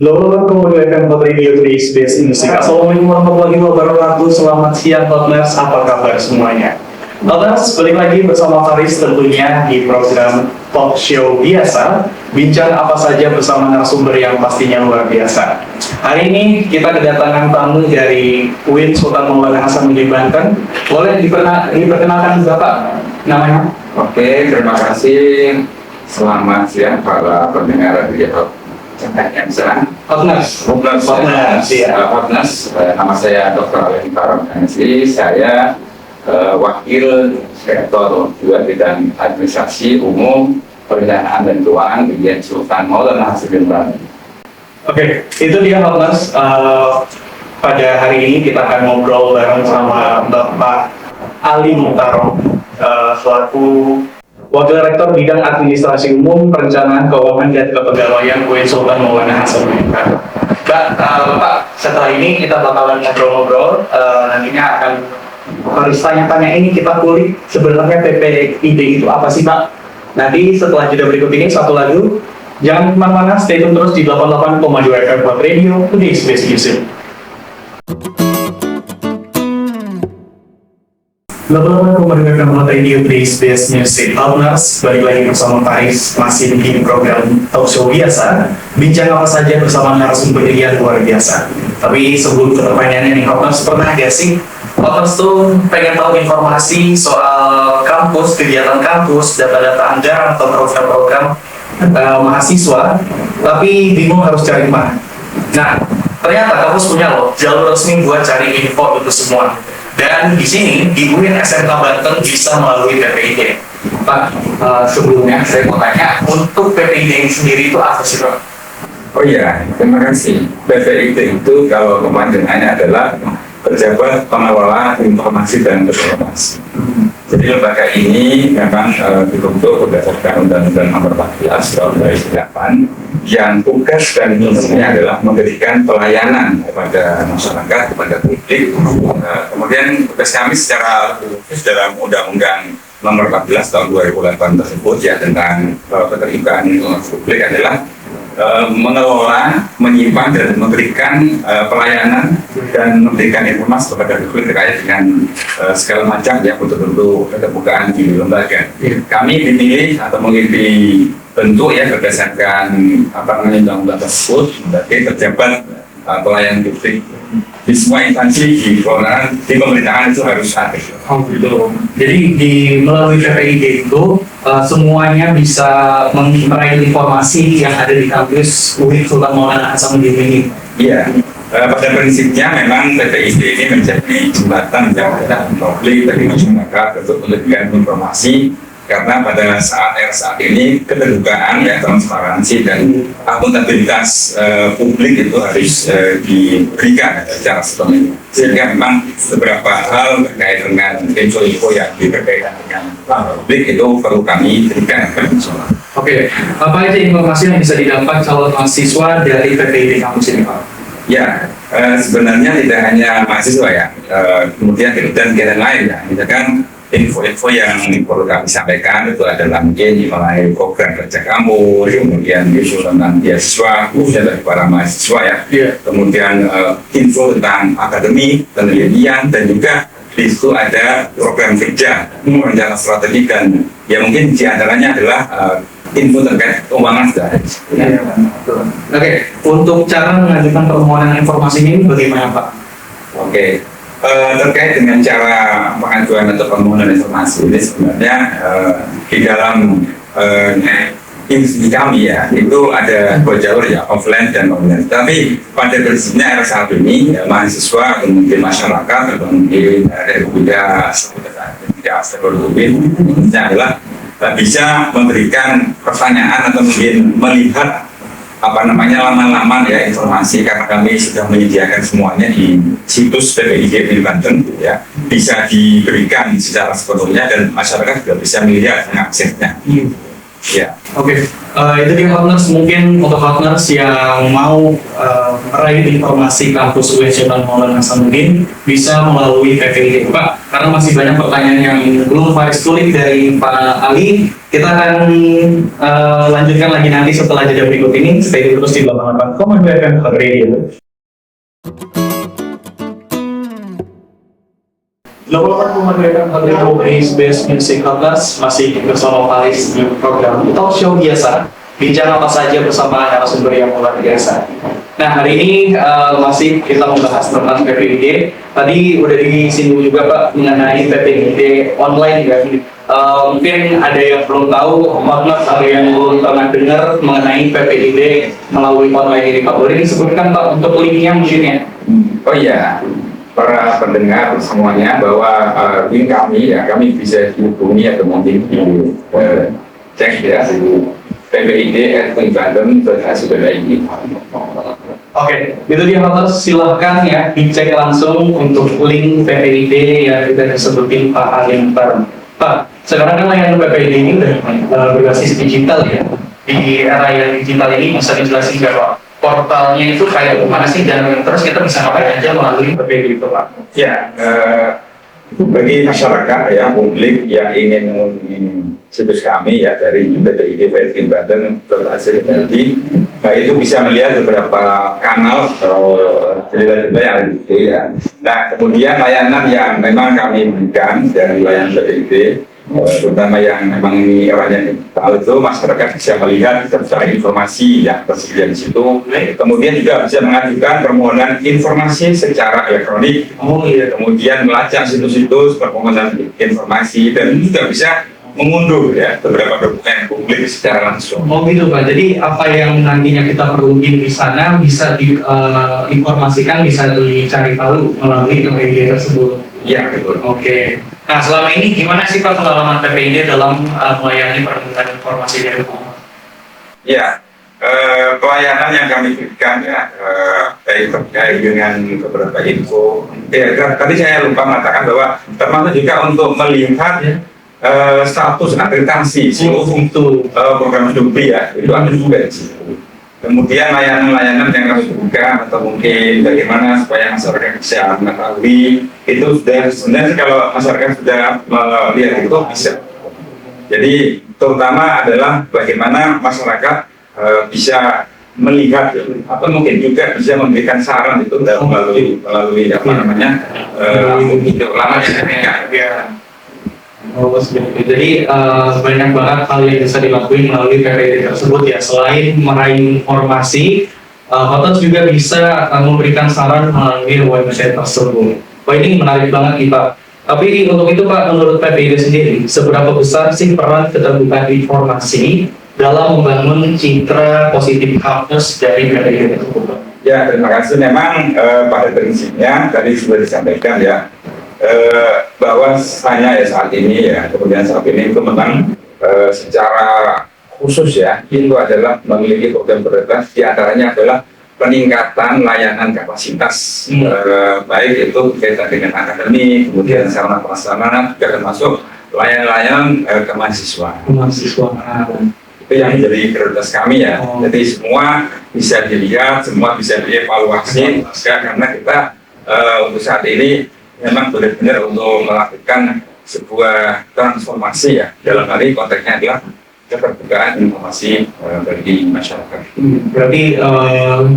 Halo, kemudian Hot Radio 3 Space Music. Assalamualaikum warahmatullahi wabarakatuh. Selamat siang, Hotners. Apa kabar semuanya? Hotners, balik lagi bersama Faris tentunya di program talk show biasa. Bincang apa saja bersama narasumber yang pastinya luar biasa. Hari ini kita kedatangan tamu dari UIN Sultan Maulana Hasanuddin Banten. Boleh diperkenalkan Bapak namanya? Oke, terima kasih. Selamat siang para pendengar radio Hotners. Nama saya Dr. Allen Karam MSI. Saya Wakil Rektor juga bidang Administrasi Umum, Perencanaan dan Keuangan di UIN Sultan Maulana Hasanuddin Banten. Oke, itu dia Hotners. Pada hari ini kita akan ngobrol bareng sama Bapak Ali Muhtarom, selaku Wakil Rektor Bidang Administrasi Umum, Perencanaan Keuangan dan Kepegawaian UIN Sultan Maulana Hasanuddin Banten. Bapak, setelah ini kita bakalan ngobrol-ngobrol. Nantinya akan harus tanya-tanya ini kita kulik sebenarnya PPID itu apa sih, Pak? Nanti setelah jeda berikut ini satu lagu. Jangan kemana-mana, stay tune terus di 88,2 FM Hot Radio, Today's Best Music. 88,2 FM Hot Radio, Today's Best Music. Hotners, balik lagi bersama Faris, masih di program talk show biasa. Bincang apa saja bersama narasumber yang luar biasa. Tapi sebelum ke pertanyaannya nih, Hotners, pernah gak sih Hotners tuh pengen tahu informasi soal kampus, kegiatan kampus, data-data anggaran atau program-program mahasiswa, tapi bingung harus cari mana? Nah, ternyata kampus punya loh jalur resmi buat cari info itu semua. Dan di sini di UIN SMK Banten bisa melalui PPID. Pak, sebelumnya saya mau tanya, untuk PPID ini sendiri itu apa sih, Pak? Oh iya, terima kasih. PPID itu kalau kepanjangannya adalah Pejabat Pengelola Informasi dan Informasi. Jadi lembaga ini memang dibentuk berdasarkan Undang-Undang Nomor 14 Tahun 2008 yang tugas dan fungsinya adalah memberikan pelayanan kepada masyarakat, kepada publik. Kemudian tugas kami secara khusus dalam Undang-Undang Nomor 14 Tahun 2008 tersebut ya tentang keterbukaan publik adalah mengelola, menyimpan dan memberikan pelayanan dan memberikan informasi kepada publik terkait dengan segala macam ya bentuk-bentuk keterbukaan di lembaga. Kami dipilih atau mengikuti bentuk ya berdasarkan undang-undang tersebut sebagai pejabat pelayanan publik di semua instansi di pemerintahan itu harus ada. Oh gitu. Jadi melalui PPID itu semuanya bisa meraih informasi yang ada di kampus UIN Sultan Maulana Hasanuddin ini. Iya. Pada prinsipnya memang PPID ini menjadi jembatan yang ada publik bagi masyarakat untuk memberikan informasi. Karena pada saat ini keterbukaan, ya, transparansi dan akuntabilitas publik itu harus diberikan secara sepenuhnya. Sehingga memang beberapa hal terkait dengan info-info yang berkaitan dengan publik itu perlu kami berikan. Oke, apa aja informasi yang bisa didapat calon mahasiswa dari PPID kampus ini, Pak? Ya, sebenarnya tidak hanya mahasiswa ya, kemudian kegiatan lain ya, misalkan info-info yang perlu kami sampaikan itu adalah mungkin mengenai program kerja kampus, kemudian info tentang beasiswa khususnya dari para mahasiswa ya, kemudian info tentang akademik, penelitian, dan juga di situ ada program kerja, rencana strategi, dan ya mungkin di antaranya adalah info terkait keuangan sudah. Oke, untuk cara mengajukan permohonan informasi ini bagaimana, Pak? Oke. Terkait dengan cara pengajuan atau permohonan informasi ini sebenarnya di dalam institusi kami ya itu ada dua jalur ya, offline dan online. Tapi pada prinsipnya R1 ini ya, mahasiswa atau mungkin masyarakat atau mungkin dari tidak stakeholder ini adalah bisa memberikan pertanyaan atau mungkin melihat laman-laman ya informasi, karena kami sudah menyediakan semuanya di situs PPID di Banten ya, bisa diberikan secara sepenuhnya dan masyarakat juga bisa melihat mengaksesnya. Ya. Oke, itu dia partners. Mungkin untuk partners yang mau meraih informasi kampus UIN Sultan Maulana Hasanuddin bisa melalui PPID Pak, karena masih banyak pertanyaan yang belum Faris kulik dari Pak Ali. Kita akan lanjutkan lagi nanti setelah jeda berikut ini. Stay terus di 88,2 FM Radio. 88,2 FM Radio Base Music Podcast masih bersama Faris di program talk show biasa. Bincang apa saja bersama narasumber yang luar biasa. Nah, hari ini masih kita membahas tentang PPID. Tadi udah disinggung juga Pak mengenai PPID online ya. Mungkin ada yang belum tahu, ada yang belum pernah dengar mengenai PPID melalui online ini Pak. Boleh disebutkan Pak untuk linknya mungkin ya? Oh iya, para pendengar semuanya bahwa link kami bisa dihubungi atau mungkin di cek ya di ppid@uinbandung.ac.id. Oke, itu dia partners, silahkan ya dicek langsung untuk link PPID yang kita sebutin Pak Alim Bar. Pak, sekarang kan layanan PPID ini udah berbasis digital ya. Di era yang digital ini bisa dijelasin nggak Pak? Portalnya itu kayak gimana sih dan terus kita bisa ngapain aja melalui PPID itu Pak? Ya, bagi masyarakat ya publik yang ingin situs kami ya dari ppid.uinbandung.ac.id, nah itu bisa melihat beberapa kanal atau cerita-cerita yang ada di situ ya. Nah kemudian layanan yang memang kami berikan dari layanan PPID, terutama yang memang ini eranya digital itu, masyarakat bisa melihat secara informasi yang tersedia di situ. Kemudian juga bisa mengajukan permohonan informasi secara elektronik. Kemudian melacak situs-situs permohonan informasi dan juga bisa mengunduh ya beberapa dokumen publik secara langsung. Oh gitu Pak. Jadi apa yang nantinya kita perlu di sana bisa diinformasikan, bisa dicari tahu melalui PPID tersebut. Iya betul. Oke. Nah selama ini gimana sih Pak pengalaman PPID dalam melayani permintaan informasi dari umum? Ya, pelayanan yang kami berikan ya baik terkait dengan beberapa info. Tadi saya lupa mengatakan bahwa termasuk juga untuk melihat status akreditasi seluruh program studi ya, itu ada juga di situ. Kemudian layanan-layanan yang kami buka atau mungkin bagaimana supaya masyarakat bisa mengetahui itu sudah sebenarnya kalau masyarakat sudah melihat itu bisa. Jadi terutama adalah bagaimana masyarakat bisa melihat atau mungkin juga bisa memberikan saran itu melalui apa namanya itu lamanya ya. Oh, jadi banyak banget hal yang bisa dilakuin melalui PPID tersebut ya. Selain meraih informasi, hotel juga bisa memberikan saran melalui website tersebut. Wah ini menarik banget nih Pak. Tapi untuk itu Pak, menurut PPID sendiri, seberapa besar sih peran keterbukaan informasi dalam membangun citra positif kampus dari PPID tersebut? Ya terima kasih. Memang pada prinsipnya tadi sudah disampaikan ya. Bahwa saya ya saat ini ya kemudian saat ini itu memang secara khusus ya itu adalah memiliki program prioritas, diantaranya adalah peningkatan layanan kapasitas baik itu berkaitan dengan akademik, kemudian sarana prasarana juga termasuk layanan kemahasiswaan. Itu yang menjadi prioritas kami ya. Jadi semua bisa dilihat, semua bisa dievaluasi karena kita untuk saat ini memang benar-benar untuk melakukan sebuah transformasi ya, dalam hal ini konteksnya adalah keterbukaan informasi bagi masyarakat. Berarti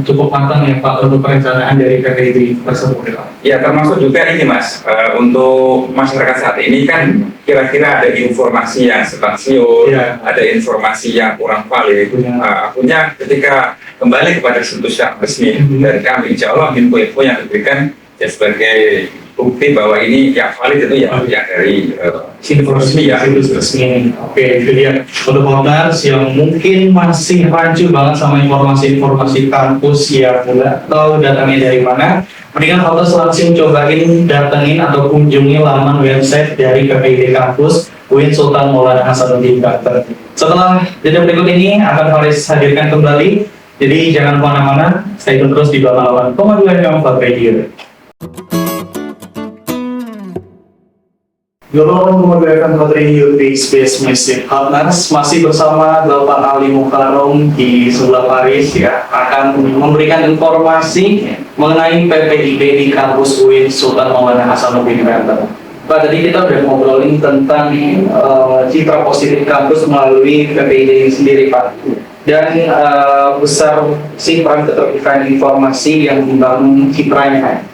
cukup matang ya Pak untuk perencanaan dari PPID tersebut ya Pak? Ya termasuk juga ini Mas, untuk masyarakat saat ini kan kira-kira ada informasi yang substansial, ada informasi yang kurang valid. Akhirnya ketika kembali kepada situs yang resmi dari kami, insya Allah info-info yang diberikan ya sebagai bukti bahwa ini yang valid itu ya dari informasi ya resmi. Oke, itu dia untuk partners yang mungkin masih rancu banget sama informasi-informasi kampus yang nggak tahu datangnya dari mana. Mendingan partners langsung cobain datengin atau kunjungi laman website dari PPID kampus UIN Sultan Maulana Hasanuddin Banten. Setelah jeda berikut ini akan Faris hadirkan kembali. Jadi jangan kemana-mana, stay tune terus di 88,2 FM Radio. Gelombang memudahkan materi Youth Space Music Partners masih bersama Bapak Ali Mukarrom di sebelah Paris ya, akan memberikan informasi mengenai PPIB di kampus UIN Sultan Maulana Hasanuddin Banten. Pak, tadi kita udah ngobrolin tentang citra positif kampus melalui PPIB ini sendiri, Pak. Dan besar sih peran keterbukaan informasi yang membangun citranya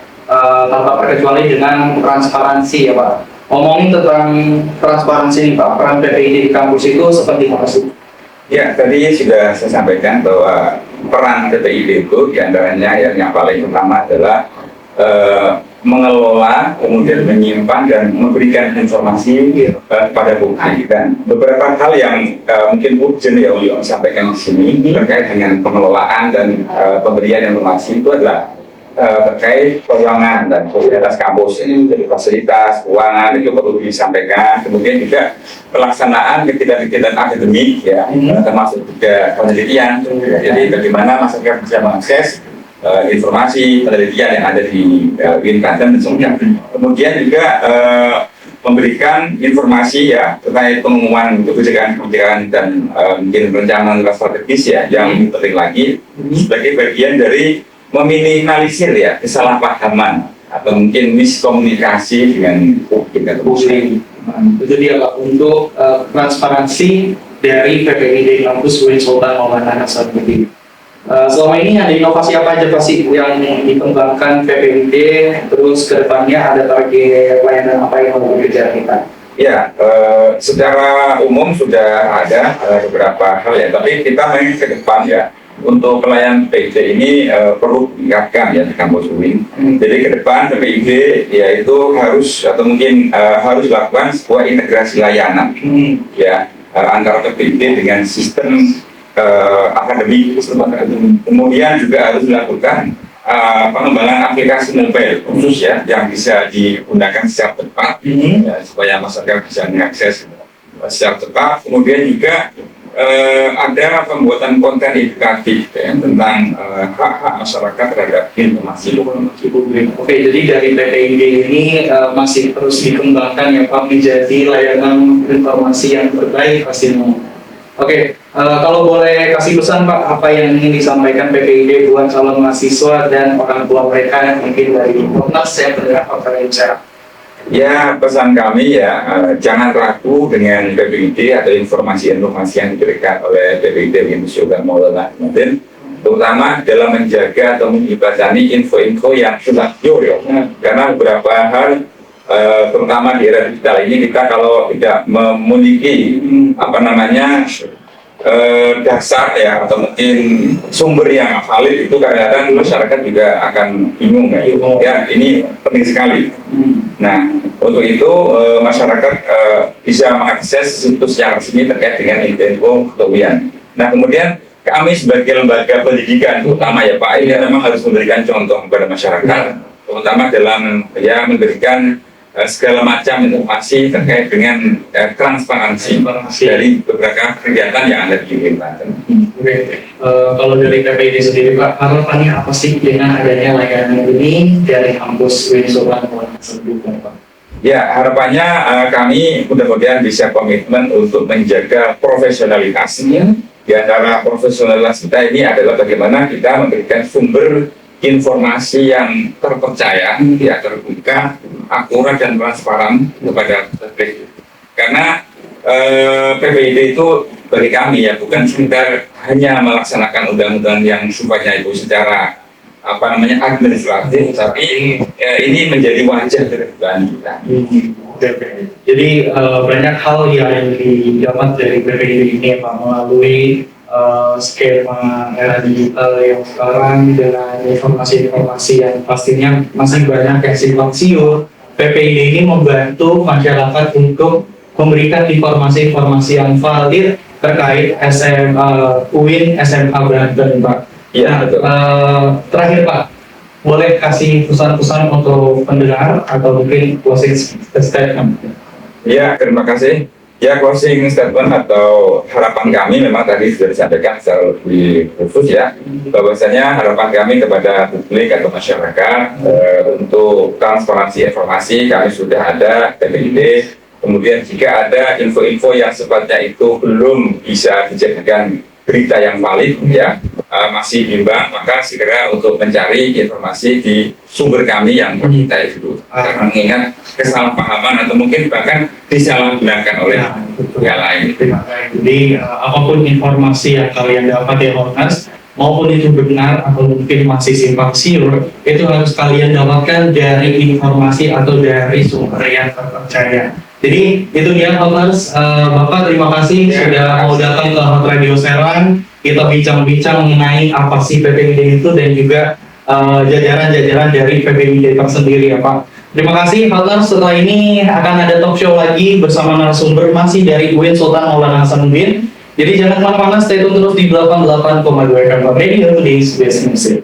tanpa terkecuali dengan transparansi ya, Pak. Ngomongin tentang transparansi nih Pak, peran PPID di kampus itu seperti apa sih? Ya, tadi sudah saya sampaikan bahwa peran PPID itu diantaranya yang paling utama adalah mengelola, kemudian menyimpan dan memberikan informasi kepada publik. Dan beberapa hal yang mungkin urgent ya Ulio sampaikan di sini terkait dengan pengelolaan dan pemberian informasi itu adalah terkait keuangan dan fasilitas kampus ini, jadi fasilitas keuangan itu perlu disampaikan. Kemudian juga pelaksanaan kegiatan-kegiatan akademik ya, termasuk juga penelitian. Jadi bagaimana masyarakat bisa mengakses informasi penelitian yang ada di UIN Banten dan sebagainya. Kemudian juga memberikan informasi ya terkait pengumuman kebijakan dan mungkin rencana strategis ya yang penting lagi sebagai bagian dari meminimalisir ya kesalahpahaman atau mungkin miskomunikasi dengan publik atau publik. Itu dia Pak, untuk transparansi dari PPID kampus UIN Sultan Maulana Hasanuddin. Selama ini ada inovasi apa aja Pak sih yang dikembangkan PPID, terus ke depannya ada target layanan apa yang mau dikejar kita? Ya, secara umum sudah ada beberapa hal ya, tapi kita main ke depan ya. Untuk pelayanan PPID ini perlu diingatkan ya di kampus UIN. Jadi ke depan PPID yaitu harus atau mungkin harus lakukan sebuah integrasi layanan ya antara PPID dengan sistem akademik. Kemudian juga harus dilakukan pengembangan aplikasi mobile khusus ya yang bisa digunakan secara cepat ya, supaya masyarakat bisa mengakses secara cepat. Kemudian juga ada pembuatan konten edukatif ya, tentang hak-hak masyarakat terhadap informasi publik. Oke, jadi dari PPID ini masih terus dikembangkan ya Pak menjadi layanan informasi yang terbaik pastinya. Oke, kalau boleh kasih pesan Pak, apa yang ingin disampaikan PPID buat calon mahasiswa dan orang tua mereka yang mungkin dari Komnas yang bergerak pada bicara? Ya, pesan kami ya, jangan ragu dengan PPID atau informasi-informasi yang diberikan oleh PPID UIN Sultan Maulana Hasanuddin, terutama dalam menjaga atau menjembatani info-info yang sudah pure ya. Karena beberapa hal, terutama di era digital ini, kita kalau tidak memiliki dasar ya atau mungkin sumber yang valid itu kadang-kadang masyarakat juga akan bingung ya. Ya, ini penting sekali. Nah, untuk itu masyarakat bisa mengakses situs yang resmi terkait dengan info kewian. Nah, kemudian kami sebagai lembaga pendidikan, terutama ya Pak, ini memang harus memberikan contoh kepada masyarakat, terutama dalam ya memberikan segala macam informasi terkait dengan transparansi dari beberapa kegiatan yang ada di UIN Banten. Kalau dari PPID sendiri Pak, harapannya apa sih dengan adanya layanan ini dari kampus UIN Sultan Maulana Hasanuddin Pak? Ya, harapannya kami mudah-mudahan bisa komitmen untuk menjaga profesionalitas. Di antara profesionalitas kita ini adalah bagaimana kita memberikan sumber informasi yang terpercaya, ya terbuka, akurat dan transparan kepada publik. Karena PPID itu bagi kami ya bukan sekedar hanya melaksanakan undang-undang yang sifatnya itu secara administratif, tapi ini menjadi wajah kedepan kita. Jadi banyak hal yang didapat dari PPID ini Pak melalui skema era digital yang sekarang dengan informasi-informasi yang pastinya masih banyak yang simpang siur. PPID ini membantu masyarakat untuk memberikan informasi-informasi yang valid terkait UIN SMA Banten Pak. Iya, betul. Terakhir Pak, boleh kasih pesan-pesan untuk pendengar atau mungkin closing statement? Ya, terima kasih. Ya, closing statement atau harapan kami memang tadi sudah disampaikan secara lebih khusus ya, bahwasanya harapan kami kepada publik atau masyarakat untuk transparansi informasi kami sudah ada PPID Kemudian jika ada info-info yang sifatnya itu belum bisa dijadikan berita yang valid, ya masih bimbang, maka segera untuk mencari informasi di sumber kami yang terpercaya dulu. Karena mengingat kesalahpahaman atau mungkin bahkan disalahgunakan oleh pihak lain. Jadi apapun informasi yang kalian dapat ya Hornas, maupun itu benar atau mungkin masih simpang siur, itu harus kalian dapatkan dari informasi atau dari sumber yang terpercaya. Jadi itu dia Hornas. Bapak terima kasih sudah mau datang ke Hot Radio Serang. Kita bincang-bincang mengenai apa sih PPID itu dan juga jajaran-jajaran dari PPID tersendiri ya Pak. Terima kasih Hornas. Setelah ini akan ada talk show lagi bersama narasumber masih dari UIN Sultan Maulana Hasanuddin. Jadi jangan kemana-mana, stay tune terus di 88,2 FM Radio, today's best music.